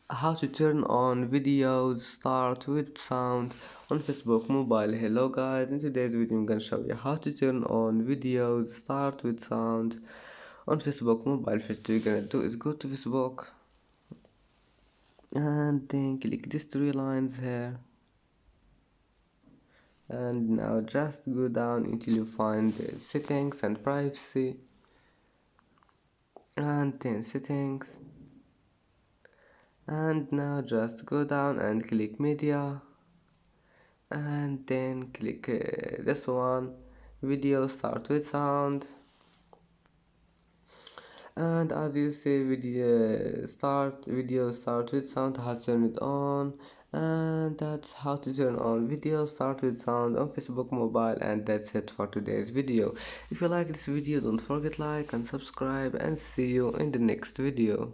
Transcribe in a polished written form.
How to turn on videos start with sound on Facebook mobile. Hello guys, in today's video I'm gonna show you how to turn on videos start with sound on Facebook mobile. First you're gonna do is go to Facebook and then click these three lines here, and now just go down until you find settings and privacy, and then settings, and now just go down and click media, and then click this one, video start with sound, and as you see video start with sound has turned it on. And that's how to turn on video start with sound on Facebook mobile. And that's it for today's video. If you like this video, don't forget like and subscribe, and see you in the next video.